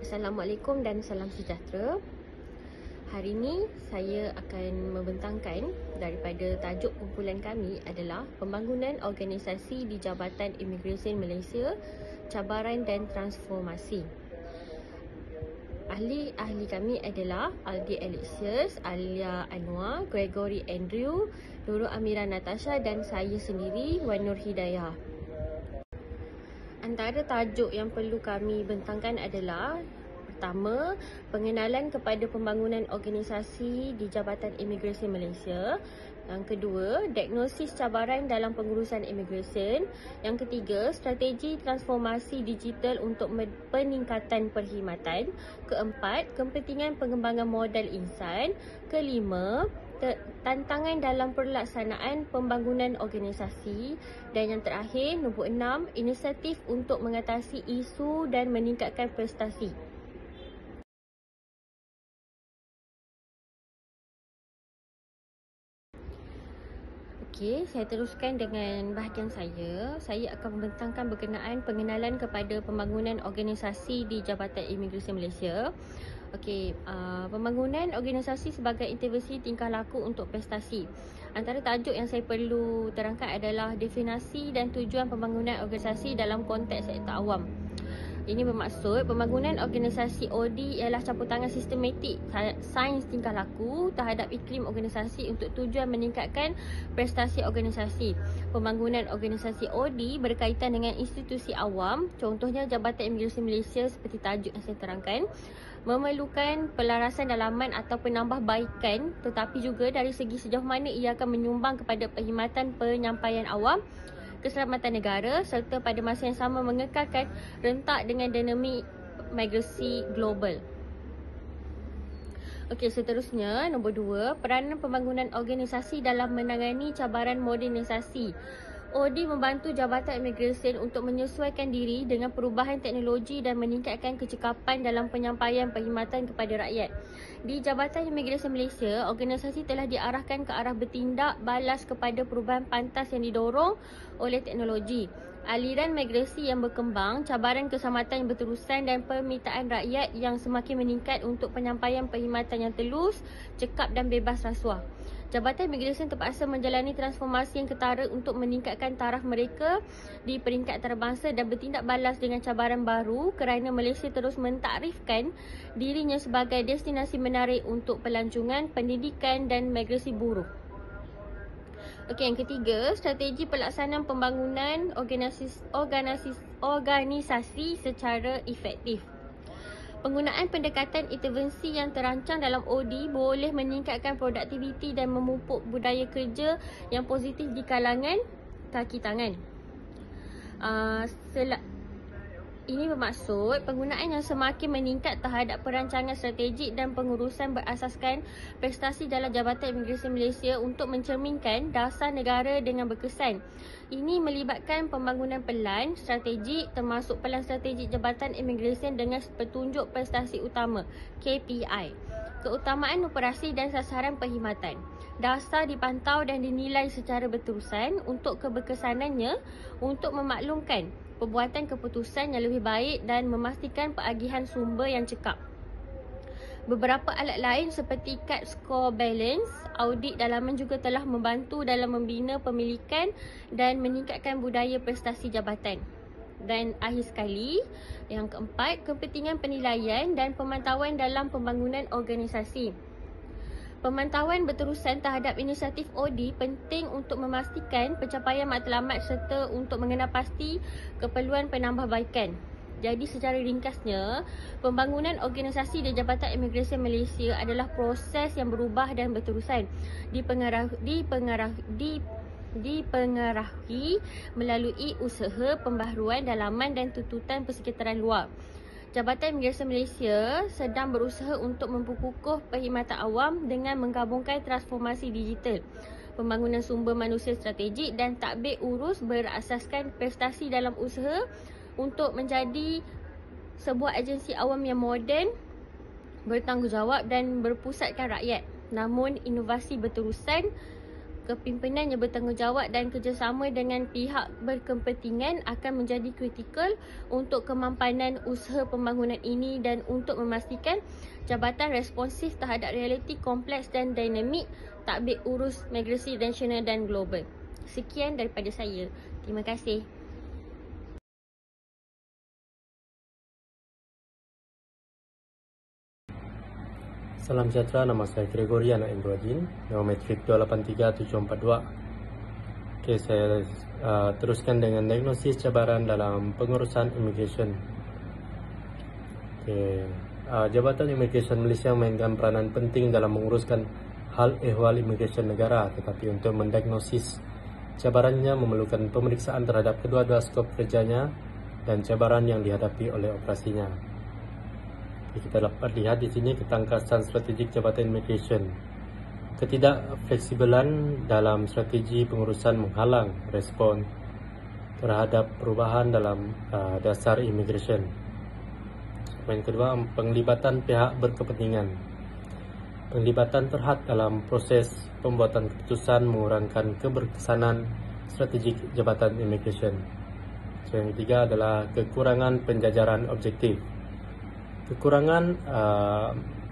Assalamualaikum dan salam sejahtera. Hari ini saya akan membentangkan daripada tajuk kumpulan kami adalah Pembangunan Organisasi di Jabatan Imigresen Malaysia, Cabaran dan Transformasi. Ahli-ahli kami adalah Aldi Alexius, Alia Anwar, Gregory Andrew, Nurul Amira Natasha dan saya sendiri, Wan Nur Hidayah. Antara tajuk yang perlu kami bentangkan adalah pertama, pengenalan kepada pembangunan organisasi di Jabatan Imigresen Malaysia. Yang kedua, diagnosis cabaran dalam pengurusan imigresen. Yang ketiga, strategi transformasi digital untuk peningkatan perkhidmatan. Keempat, kepentingan pengembangan modal insan. Kelima, tantangan dalam pelaksanaan pembangunan organisasi. Dan yang terakhir, nombor 6, inisiatif untuk mengatasi isu dan meningkatkan prestasi. Okey, saya teruskan dengan bahagian saya. Saya akan membentangkan berkenaan pengenalan kepada pembangunan organisasi di Jabatan Imigresen Malaysia. Okey, pembangunan organisasi sebagai intervensi tingkah laku untuk prestasi. Antara tajuk yang saya perlu terangkan adalah definisi dan tujuan pembangunan organisasi dalam konteks sektor awam. Ini bermaksud pembangunan organisasi OD ialah campur tangan sistematik sains tingkah laku terhadap iklim organisasi untuk tujuan meningkatkan prestasi organisasi. Pembangunan organisasi OD berkaitan dengan institusi awam, contohnya Jabatan Imigresen Malaysia seperti tajuk yang saya terangkan, memerlukan pelarasan dalaman atau penambahbaikan, tetapi juga dari segi sejauh mana ia akan menyumbang kepada perkhidmatan penyampaian awam, keselamatan negara serta pada masa yang sama mengekalkan rentak dengan dinamik migrasi global. Okey, seterusnya nombor 2, peranan pembangunan organisasi dalam menangani cabaran modernisasi. OD membantu Jabatan Imigresen untuk menyesuaikan diri dengan perubahan teknologi dan meningkatkan kecekapan dalam penyampaian perkhidmatan kepada rakyat. Di Jabatan Imigresen Malaysia, organisasi telah diarahkan ke arah bertindak balas kepada perubahan pantas yang didorong oleh teknologi. Aliran migrasi yang berkembang, cabaran keselamatan yang berterusan dan permintaan rakyat yang semakin meningkat untuk penyampaian perkhidmatan yang telus, cekap dan bebas rasuah. Jabatan Imigresen terpaksa menjalani transformasi yang ketara untuk meningkatkan taraf mereka di peringkat antarabangsa dan bertindak balas dengan cabaran baru kerana Malaysia terus mentakrifkan dirinya sebagai destinasi menarik untuk pelancongan, pendidikan dan migrasi buruh. Okey, yang ketiga, strategi pelaksanaan pembangunan organisasi secara efektif. Penggunaan pendekatan intervensi yang terancang dalam OD boleh meningkatkan produktiviti dan memupuk budaya kerja yang positif di kalangan kaki tangan. Ini bermaksud penggunaan yang semakin meningkat terhadap perancangan strategik dan pengurusan berasaskan prestasi dalam Jabatan Imigresen Malaysia untuk mencerminkan dasar negara dengan berkesan. Ini melibatkan pembangunan pelan strategik termasuk pelan strategik Jabatan Imigresen dengan petunjuk prestasi utama KPI, keutamaan operasi dan sasaran perkhidmatan. Dasar dipantau dan dinilai secara berterusan untuk keberkesanannya untuk memaklumkan pembuatan keputusan yang lebih baik dan memastikan penagihan sumber yang cekap. Beberapa alat lain seperti CAT Score Balance, audit dalaman juga telah membantu dalam membina pemilikan dan meningkatkan budaya prestasi jabatan. Dan akhir sekali, yang keempat, kepentingan penilaian dan pemantauan dalam pembangunan organisasi. Pemantauan berterusan terhadap inisiatif OD penting untuk memastikan pencapaian matlamat serta untuk mengenal pasti keperluan penambahbaikan. Jadi secara ringkasnya, pembangunan organisasi di Jabatan Imigresen Malaysia adalah proses yang berubah dan berterusan, dipengaruhi melalui usaha pembaharuan dalaman dan tuntutan persekitaran luar. Jabatan Imigresen Malaysia sedang berusaha untuk memperkukuh perkhidmatan awam dengan menggabungkan transformasi digital, pembangunan sumber manusia strategik dan tadbir urus berasaskan prestasi dalam usaha untuk menjadi sebuah agensi awam yang moden, bertanggungjawab dan berpusatkan rakyat. Namun inovasi berterusan Kepimpinan yang bertanggungjawab dan kerjasama dengan pihak berkepentingan akan menjadi kritikal untuk kemampanan usaha pembangunan ini dan untuk memastikan jabatan responsif terhadap realiti kompleks dan dinamik tadbir urus migrasi nasional dan global. Sekian daripada saya. Terima kasih. Salam sejahtera, nama saya Gregory, anak Indroajin, nama metrik 283742. Okey, saya teruskan dengan diagnosis cabaran dalam pengurusan immigration. Okey, Jabatan Immigration Malaysia memainkan peranan penting dalam menguruskan hal ehwal immigration negara, tetapi untuk mendiagnosis cabarannya memerlukan pemeriksaan terhadap kedua-dua skop kerjanya dan cabaran yang dihadapi oleh operasinya. Kita dapat lihat di sini ketangkasan strategik Jabatan Immigration. Ketidakfleksibelan dalam strategi pengurusan menghalang respon terhadap perubahan dalam dasar immigration. Yang kedua, penglibatan pihak berkepentingan. Penglibatan terhad dalam proses pembuatan keputusan mengurangkan keberkesanan strategik Jabatan Immigration. Yang ketiga adalah kekurangan penjajaran objektif. Kekurangan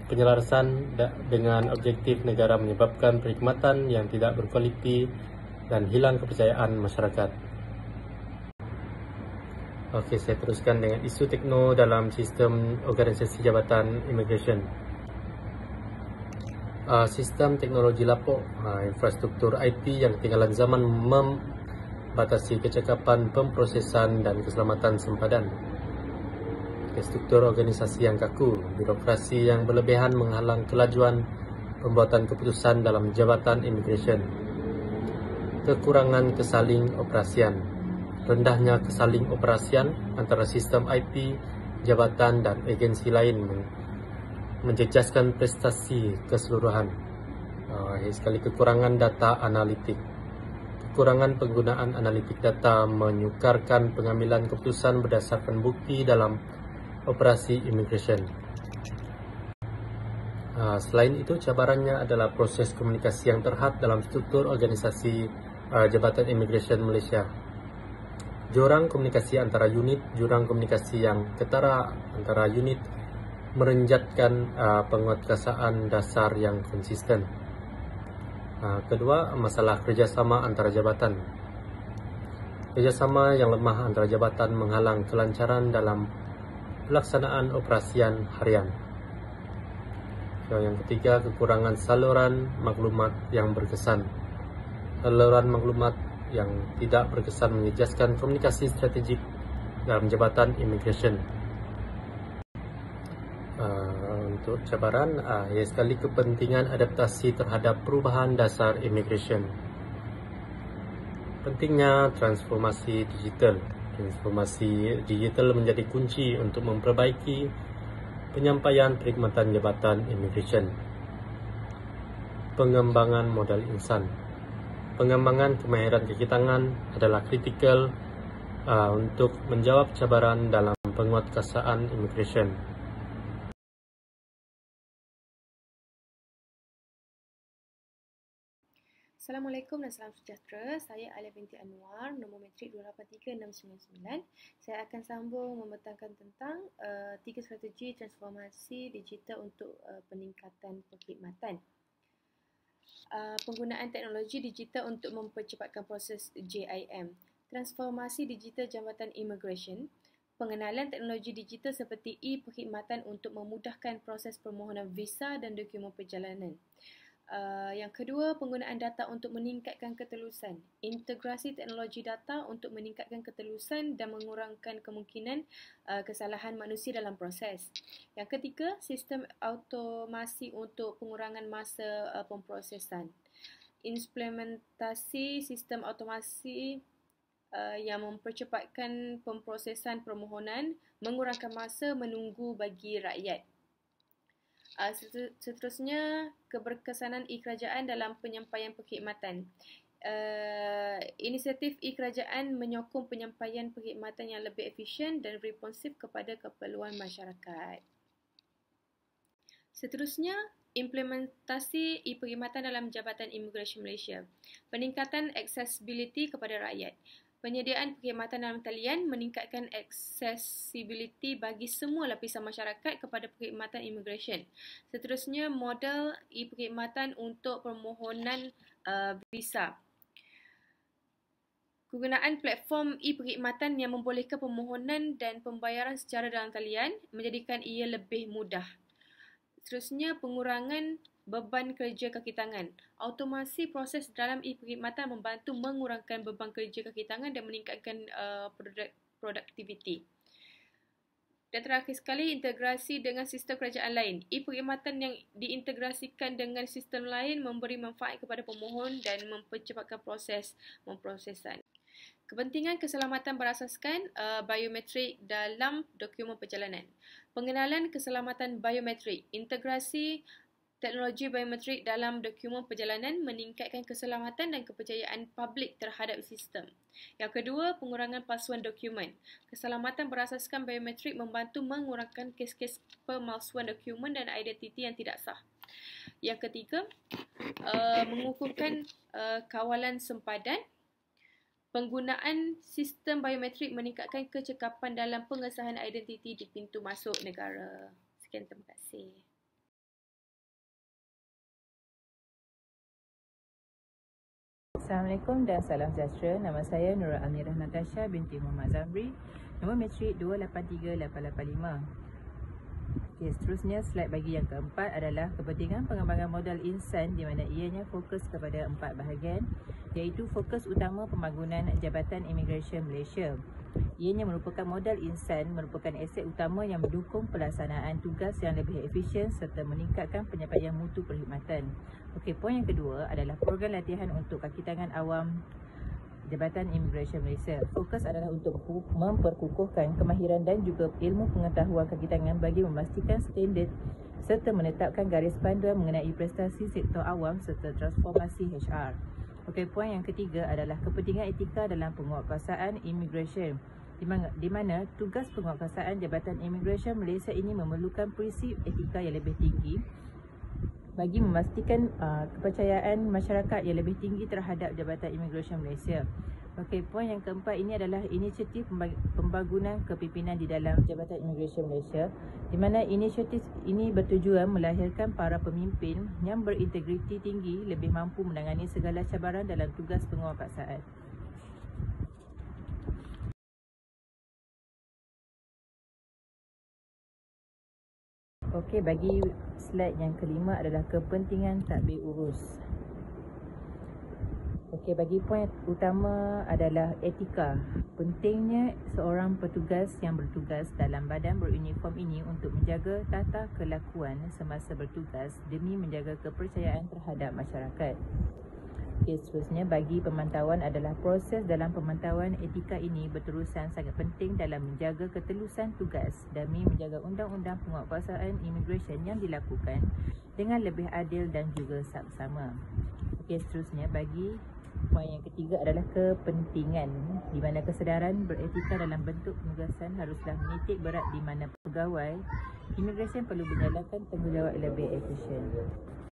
penyelarasan dengan objektif negara menyebabkan perkhidmatan yang tidak berkualiti dan hilang kepercayaan masyarakat. Okey, saya teruskan dengan isu tekno dalam sistem organisasi Jabatan Immigration. Sistem teknologi lapuk, infrastruktur IT yang ketinggalan zaman membatasi kecakapan pemprosesan dan keselamatan sempadan. Struktur organisasi yang kaku, birokrasi yang berlebihan menghalang kelajuan pembuatan keputusan dalam Jabatan Immigration. Kekurangan kesaling operasian, rendahnya kesaling operasian antara sistem IT, jabatan dan agensi lain menjejaskan prestasi keseluruhan. Sekali kekurangan data analitik. Kekurangan penggunaan analitik data menyukarkan pengambilan keputusan berdasarkan bukti dalam operasi immigration. Selain itu, cabarannya adalah proses komunikasi yang terhad dalam struktur organisasi Jabatan Immigration Malaysia. Jurang komunikasi antara unit, jurang komunikasi yang ketara antara unit merenjatkan penguatkuasaan dasar yang konsisten. Kedua, masalah kerjasama antara jabatan. Kerjasama yang lemah antara jabatan menghalang kelancaran dalam pelaksanaan operasian harian. Yang ketiga, kekurangan saluran maklumat yang berkesan. Saluran maklumat yang tidak berkesan menjejaskan komunikasi strategik dalam Jabatan Immigration. Untuk cabaran, sekali kepentingan adaptasi terhadap perubahan dasar immigration. Pentingnya transformasi digital. Transformasi digital menjadi kunci untuk memperbaiki penyampaian perkhidmatan Jabatan Immigration. Pengembangan modal insan. Pengembangan kemahiran kaki tangan adalah kritikal untuk menjawab cabaran dalam penguatkuasaan immigration. Assalamualaikum dan salam sejahtera. Saya Alia binti Anwar, nombor metrik 283699. Saya akan sambung membentangkan tentang 3 strategi transformasi digital untuk peningkatan perkhidmatan. Penggunaan teknologi digital untuk mempercepatkan proses JIM. Transformasi digital Jabatan Immigration. Pengenalan teknologi digital seperti e-perkhidmatan untuk memudahkan proses permohonan visa dan dokumen perjalanan. Yang kedua, penggunaan data untuk meningkatkan ketelusan. Integrasi teknologi data untuk meningkatkan ketelusan dan mengurangkan kemungkinan kesalahan manusia dalam proses. Yang ketiga, sistem automasi untuk pengurangan masa pemprosesan. Implementasi sistem automasi yang mempercepatkan pemprosesan permohonan, mengurangkan masa menunggu bagi rakyat. Seterusnya, keberkesanan e-kerajaan dalam penyampaian perkhidmatan. Inisiatif e-kerajaan menyokong penyampaian perkhidmatan yang lebih efisien dan responsif kepada keperluan masyarakat. Seterusnya, Implementasi e-perkhidmatan dalam Jabatan Imigresen Malaysia. Peningkatan aksesibiliti kepada rakyat. Penyediaan perkhidmatan dalam talian meningkatkan aksesibiliti bagi semua lapisan masyarakat kepada perkhidmatan imigresen. Seterusnya, model e-perkhidmatan untuk permohonan visa. Kegunaan platform e-perkhidmatan yang membolehkan permohonan dan pembayaran secara dalam talian menjadikan ia lebih mudah. Seterusnya, pengurangan beban kerja kaki tangan. Automasi proses dalam e-perkhidmatan membantu mengurangkan beban kerja kaki tangan dan meningkatkan produktiviti. Dan terakhir sekali, integrasi dengan sistem kerajaan lain. E-perkhidmatan yang diintegrasikan dengan sistem lain memberi manfaat kepada pemohon dan mempercepatkan proses pemprosesan. Kepentingan keselamatan berasaskan biometrik dalam dokumen perjalanan. Pengenalan keselamatan biometrik. Integrasi teknologi biometrik dalam dokumen perjalanan meningkatkan keselamatan dan kepercayaan publik terhadap sistem. Yang kedua, pengurangan palsuan dokumen. Keselamatan berasaskan biometrik membantu mengurangkan kes-kes pemalsuan dokumen dan identiti yang tidak sah. Yang ketiga, mengukuhkan kawalan sempadan. Penggunaan sistem biometrik meningkatkan kecekapan dalam pengesahan identiti di pintu masuk negara. Sekian, terima kasih. Assalamualaikum dan salam sejahtera. Nama saya Nurul Amirah Natasha binti Muhammad Zamri. Nombor matrik 283885. Okey, seterusnya slide bagi yang keempat adalah kepentingan pengembangan modal insan di mana ianya fokus kepada 4 bahagian, iaitu fokus utama pembangunan Jabatan Imigresen Malaysia. Ianya merupakan modal insan, merupakan aset utama yang mendukung pelaksanaan tugas yang lebih efisien serta meningkatkan penyampaian mutu perkhidmatan. Okey, poin yang kedua adalah program latihan untuk kaki tangan awam Jabatan Imigresen Malaysia. Fokus adalah untuk memperkukuhkan kemahiran dan juga ilmu pengetahuan kaki tangan bagi memastikan standard serta menetapkan garis panduan mengenai prestasi sektor awam serta transformasi HR. Okey, poin yang ketiga adalah kepentingan etika dalam penguatkuasaan imigresen, di mana tugas penguatkuasaan Jabatan Imigresen Malaysia ini memerlukan prinsip etika yang lebih tinggi bagi memastikan kepercayaan masyarakat yang lebih tinggi terhadap Jabatan Imigresen Malaysia. Okey, poin yang keempat ini adalah inisiatif pembangunan kepimpinan di dalam Jabatan Imigresen Malaysia, di mana inisiatif ini bertujuan melahirkan para pemimpin yang berintegriti tinggi lebih mampu menangani segala cabaran dalam tugas penguatkuasaan. Okey, bagi slide yang kelima adalah kepentingan tadbir urus. Okey, bagi poin utama adalah etika. Pentingnya seorang petugas yang bertugas dalam badan beruniform ini untuk menjaga tata kelakuan semasa bertugas demi menjaga kepercayaan terhadap masyarakat. Okey, seterusnya bagi pemantauan adalah proses dalam pemantauan etika ini berterusan sangat penting dalam menjaga ketelusan tugas demi menjaga undang-undang penguatkuasaan imigresen yang dilakukan dengan lebih adil dan juga saksama. Okey, seterusnya bagi poin yang ketiga adalah kepentingan, di mana kesedaran beretika dalam bentuk penugasan haruslah menitik berat di mana pegawai imigresen perlu menyalakan tanggungjawab lebih efisien.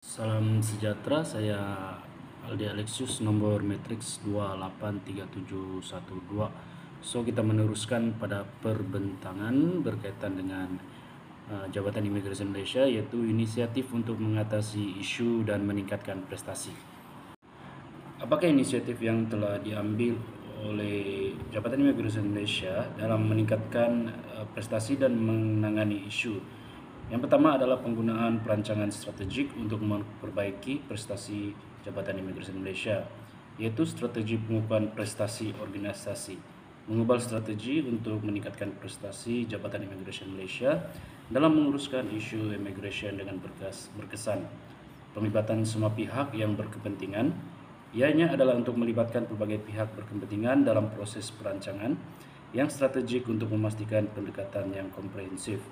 Salam sejahtera, saya Aldi Alexius, nomor matriks 283712. So, kita meneruskan pada perbentangan berkaitan dengan Jabatan Imigresen Malaysia, iaitu inisiatif untuk mengatasi isu dan meningkatkan prestasi. Apakah inisiatif yang telah diambil oleh Jabatan Imigresen Malaysia dalam meningkatkan prestasi dan menangani isu? Yang pertama adalah penggunaan perancangan strategik untuk memperbaiki prestasi Jabatan Imigresen Malaysia, iaitu strategi pengukuran prestasi organisasi. Mengubah strategi untuk meningkatkan prestasi Jabatan Imigresen Malaysia dalam menguruskan isu imigresen dengan berkesan. Pelibatan semua pihak yang berkepentingan, ianya adalah untuk melibatkan pelbagai pihak berkepentingan dalam proses perancangan yang strategik untuk memastikan pendekatan yang komprehensif.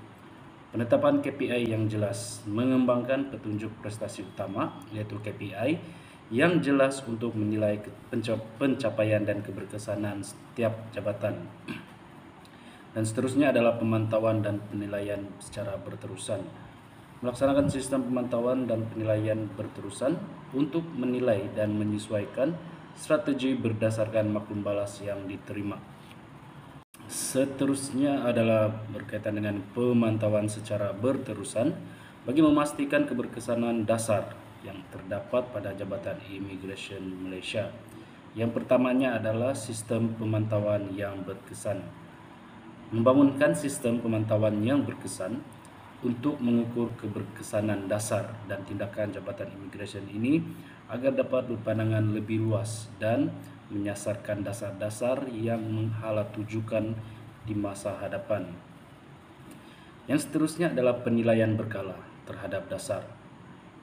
Penetapan KPI yang jelas, mengembangkan petunjuk prestasi utama iaitu KPI yang jelas untuk menilai pencapaian dan keberkesanan setiap jabatan. Dan seterusnya adalah pemantauan dan penilaian secara berterusan. melaksanakan sistem pemantauan dan penilaian berterusan untuk menilai dan menyesuaikan strategi berdasarkan maklum balas yang diterima. Seterusnya adalah berkaitan dengan pemantauan secara berterusan bagi memastikan keberkesanan dasar yang terdapat pada Jabatan Imigresen Malaysia. Yang pertamanya adalah sistem pemantauan yang berkesan. Membangunkan sistem pemantauan yang berkesan untuk mengukur keberkesanan dasar dan tindakan Jabatan Imigresen ini agar dapat berpandangan lebih luas dan menyasarkan dasar-dasar yang menghalatujukan di masa hadapan. Yang seterusnya adalah penilaian berkala terhadap dasar.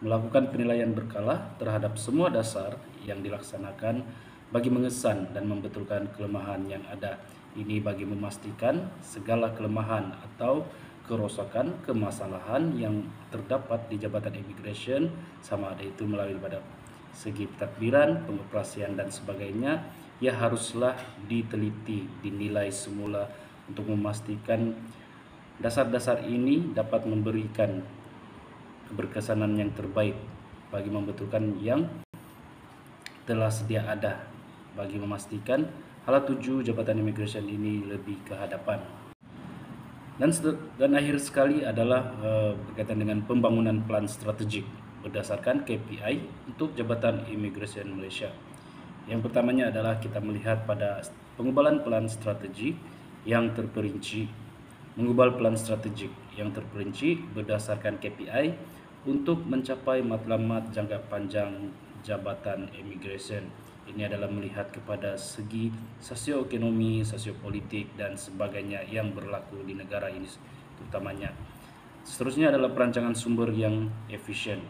Melakukan penilaian berkala terhadap semua dasar yang dilaksanakan bagi mengesan dan membetulkan kelemahan yang ada. Ini bagi memastikan segala kelemahan atau kerosakan, kemasalahan yang terdapat di Jabatan Imigresen, sama ada itu melalui pada segi pentadbiran, pengoperasian dan sebagainya, ia haruslah diteliti, dinilai semula untuk memastikan dasar-dasar ini dapat memberikan keberkesanan yang terbaik bagi membetulkan yang telah sedia ada, bagi memastikan halatuju Jabatan Imigresen ini lebih ke hadapan. Dan akhir sekali adalah berkaitan dengan pembangunan plan strategik berdasarkan KPI untuk Jabatan Imigresen Malaysia. Yang pertamanya adalah kita melihat pada pengubalan plan strategik yang terperinci. Mengubah plan strategik yang terperinci berdasarkan KPI untuk mencapai matlamat jangka panjang Jabatan Imigresen. Ini adalah melihat kepada segi sosioekonomi, sosiopolitik dan sebagainya yang berlaku di negara ini terutamanya. Seterusnya adalah perancangan sumber yang efisien.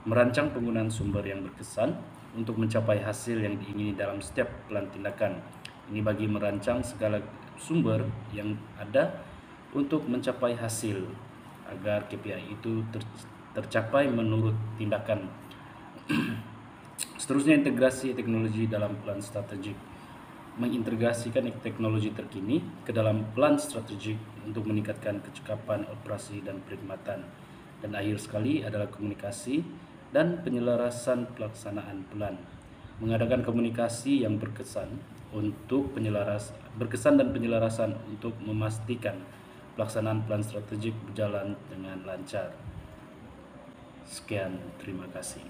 Merancang penggunaan sumber yang berkesan untuk mencapai hasil yang diingini dalam setiap plan tindakan. Ini bagi merancang segala sumber yang ada untuk mencapai hasil agar KPI itu tercapai menurut tindakan. Seterusnya, integrasi teknologi dalam plan strategik. Mengintegrasikan teknologi terkini ke dalam plan strategik untuk meningkatkan kecekapan operasi dan perkhidmatan. Dan akhir sekali adalah komunikasi dan penyelarasan pelaksanaan plan. Mengadakan komunikasi yang berkesan dan penyelarasan untuk memastikan pelaksanaan plan strategik berjalan dengan lancar. Sekian, terima kasih.